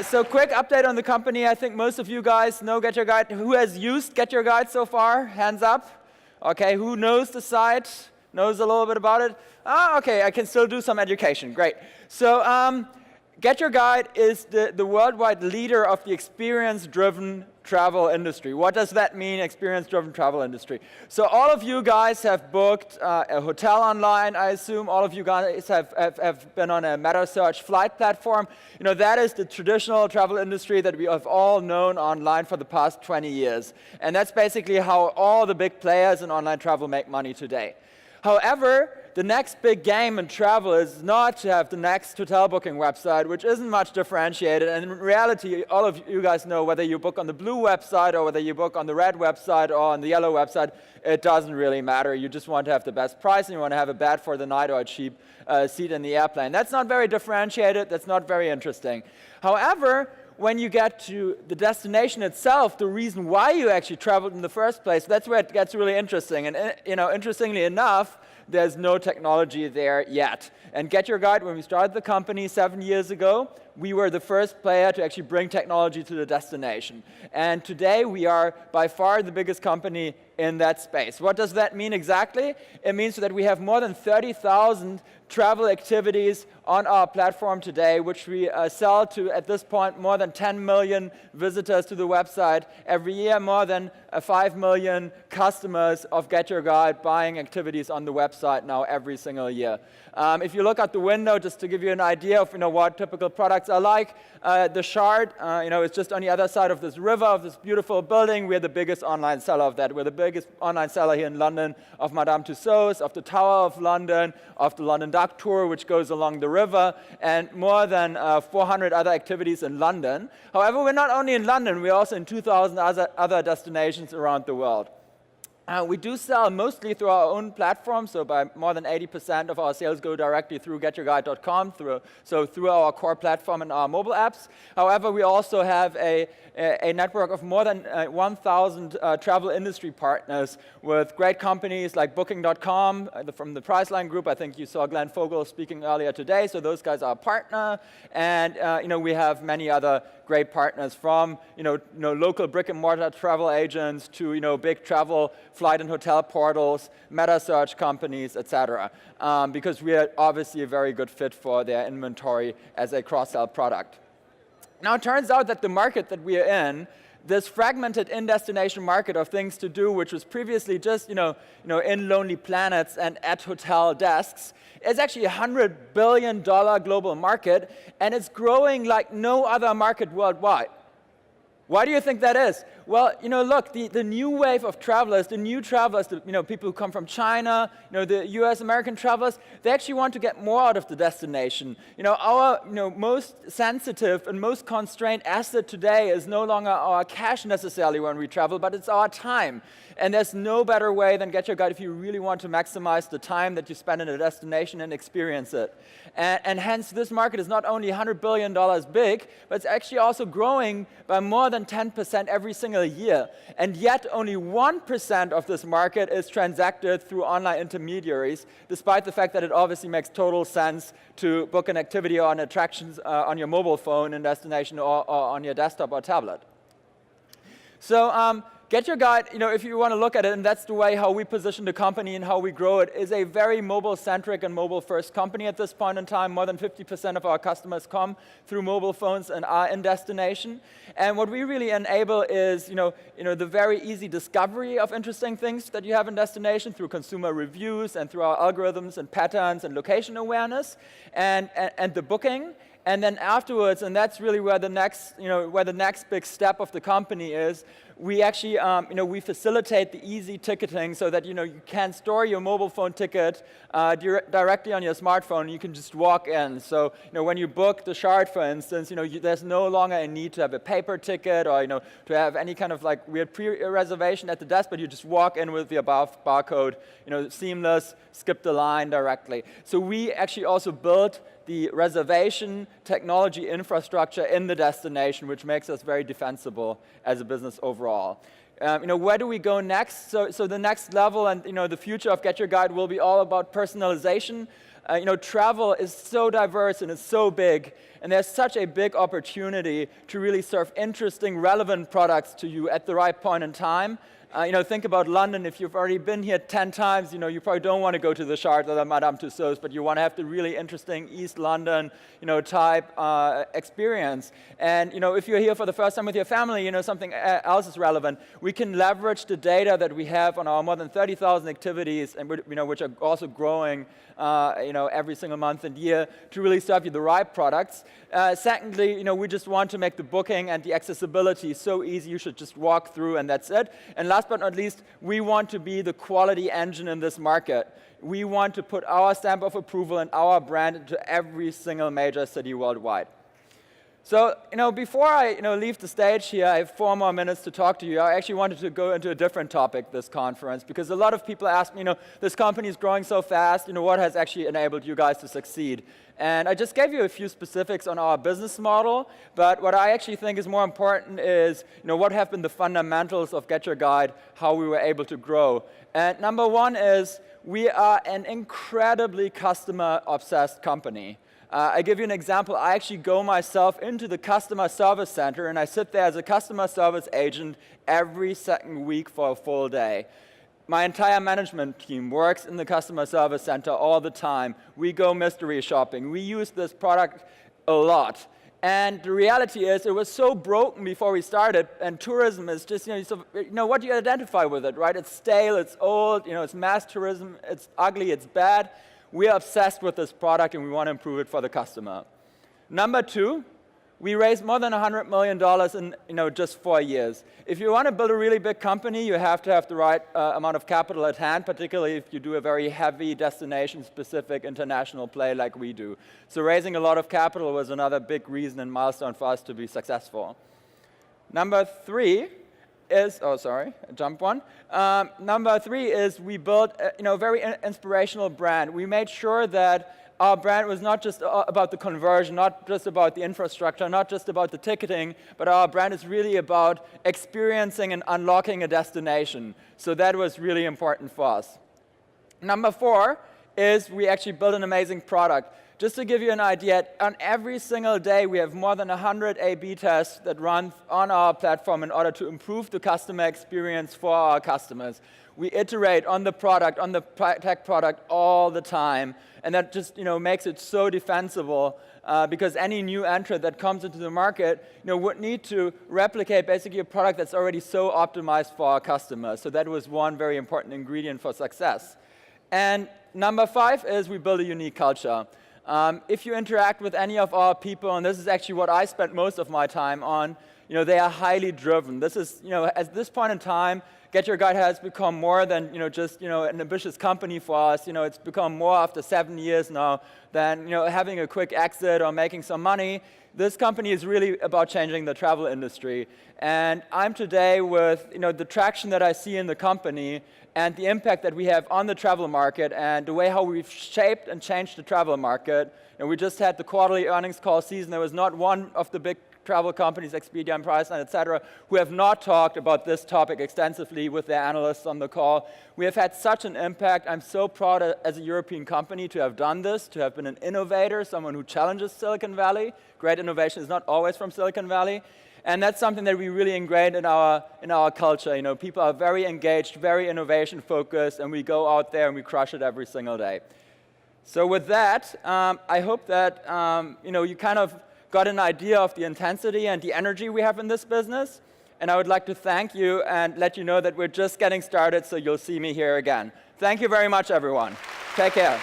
So quick update on the company. I think most of you guys know GetYourGuide. Who has used GetYourGuide so far? Hands up. Okay, who knows the site? Knows a little bit about it? Okay, I can still do some education. Great. So GetYourGuide is the worldwide leader of the experience-driven travel industry. What does that mean, experience-driven travel industry? So all of you guys have booked a hotel online, I assume. All of you guys have been on a meta search flight platform. You know, that is the traditional travel industry that we have all known online for the past 20 years. And that's basically how all the big players in online travel make money today. However, the next big game in travel is not to have the next hotel booking website, which isn't much differentiated. And in reality, all of you guys know whether you book on the blue website or whether you book on the red website or on the yellow website, it doesn't really matter. You just want to have the best price and you want to have a bed for the night or a cheap seat in the airplane. That's not very differentiated. That's not very interesting. However, when you get to the destination itself, the reason why you actually traveled in the first place, that's where it gets really interesting. And interestingly enough, there's no technology there yet. And GetYourGuide, when we started the company 7 years ago, we were the first player to actually bring technology to the destination. And today, we are by far the biggest company in that space. What does that mean exactly? It means that we have more than 30,000 travel activities on our platform today, which we sell to, at this point, more than 10 million visitors to the website every year, more than 5 million customers of GetYourGuide buying activities on the website now every single year. If you look out the window, just to give you an idea of what typical products are like, the Shard, it's just on the other side of this river, of this beautiful building. We're the biggest online seller of that. We're the biggest online seller here in London of Madame Tussauds, of the Tower of London, of the London Duck Tour, which goes along the river, and more than 400 other activities in London. However, we're not only in London, we're also in 2,000 other destinations around the world. We do sell mostly through our own platform, so by more than 80% of our sales go directly through GetYourGuide.com, through our core platform and our mobile apps. However, we also have a network of more than 1,000 travel industry partners with great companies like Booking.com from the Priceline Group. I think you saw Glenn Fogel speaking earlier today, so those guys are a partner. And we have many other great partners from local brick-and-mortar travel agents to big travel flight and hotel portals, meta search companies, etc. Because we are obviously a very good fit for their inventory as a cross-sell product. Now, it turns out that the market that we are in, this fragmented in-destination market of things to do, which was previously just in Lonely Planets and at hotel desks, is actually a $100 billion global market, and it's growing like no other market worldwide. Why do you think that is? Well, look, the new wave of travelers, the new travelers, people who come from China, the US American travelers, they actually want to get more out of the destination. Our most sensitive and most constrained asset today is no longer our cash necessarily when we travel, but it's our time. And there's no better way than GetYourGuide if you really want to maximize the time that you spend in a destination and experience it. And hence, this market is not only $100 billion big, but it's actually also growing by more than 10% every single year. And yet, only 1% of this market is transacted through online intermediaries, despite the fact that it obviously makes total sense to book an activity or an attractions on your mobile phone in destination or on your desktop or tablet. So, GetYourGuide, if you want to look at it, and that's the way how we position the company and how we grow it, is a very mobile-centric and mobile-first company at this point in time. More than 50% of our customers come through mobile phones and are in destination. And what we really enable is, the very easy discovery of interesting things that you have in destination through consumer reviews and through our algorithms and patterns and location awareness and the booking. And then afterwards, and that's really where the next big step of the company is, we actually we facilitate the easy ticketing so that you can store your mobile phone ticket directly on your smartphone. You can just walk in. So when you book the Shard, for instance, there's no longer a need to have a paper ticket or to have any kind of weird pre-reservation at the desk, but you just walk in with your barcode, seamless, skip the line directly. So we actually also built the reservation technology infrastructure in the destination, which makes us very defensible as a business overall. Where do we go next? So the next level and the future of GetYourGuide will be all about personalization. Travel is so diverse and it's so big, And there's such a big opportunity to really serve interesting, relevant products to you at the right point in time. Think about London. If you've already been here 10 times, you probably don't want to go to the Shard or the Madame Tussauds, but you want to have the really interesting East London, type experience. And, if you're here for the first time with your family, something else is relevant. We can leverage the data that we have on our more than 30,000 activities, and which are also growing, every single month and year, to really serve you the right products. Secondly, we just want to make the booking and the accessibility so easy. You should just walk through, and that's it. And last but not least, we want to be the quality engine in this market. We want to put our stamp of approval and our brand into every single major city worldwide. So, before I leave the stage here, I have 4 more minutes to talk to you. I actually wanted to go into a different topic this conference, because a lot of people ask me, this company is growing so fast, what has actually enabled you guys to succeed? And I just gave you a few specifics on our business model, but what I actually think is more important is, what have been the fundamentals of GetYourGuide, how we were able to grow. And number one is, we are an incredibly customer-obsessed company. I give you an example. I actually go myself into the customer service center, and I sit there as a customer service agent every second week for a full day. My entire management team works in the customer service center all the time. We go mystery shopping. We use this product a lot. And the reality is, it was so broken before we started, and tourism is just, what do you identify with it, right? It's stale, it's old, it's mass tourism, it's ugly, it's bad. We are obsessed with this product, and we want to improve it for the customer. Number two, we raised more than $100 million in just 4 years. If you want to build a really big company, you have to have the right amount of capital at hand, particularly if you do a very heavy destination-specific international play like we do. So raising a lot of capital was another big reason and milestone for us to be successful. Number three is, jump one. Number three is we built a very inspirational brand. We made sure that our brand was not just about the conversion, not just about the infrastructure, not just about the ticketing, but our brand is really about experiencing and unlocking a destination. So that was really important for us. Number four is we actually built an amazing product. Just to give you an idea, on every single day we have more than 100 A/B tests that run on our platform in order to improve the customer experience for our customers. We iterate on the product, on the tech product all the time, and that just makes it so defensible because any new entrant that comes into the market would need to replicate basically a product that's already so optimized for our customers. So that was one very important ingredient for success. And number five is we build a unique culture. If you interact with any of our people, and this is actually what I spent most of my time on, they are highly driven. This is, at this point in time, GetYourGuide has become more than just an ambitious company for us. It's become more after 7 years now than having a quick exit or making some money. This company is really about changing the travel industry. And I'm today with the traction that I see in the company and the impact that we have on the travel market and the way how we've shaped and changed the travel market. We just had the quarterly earnings call season. There was not one of the big travel companies, Expedia and Priceline, etc., who have not talked about this topic extensively with their analysts on the call. We have had such an impact. I'm so proud as a European company to have done this, to have been an innovator, someone who challenges Silicon Valley. Great innovation is not always from Silicon Valley. And that's something that we really ingrained in our culture. People are very engaged, very innovation-focused, and we go out there and we crush it every single day. So with that, I hope that you kind of got an idea of the intensity and the energy we have in this business. And I would like to thank you and let you know that we're just getting started, so you'll see me here again. Thank you very much, everyone. Take care.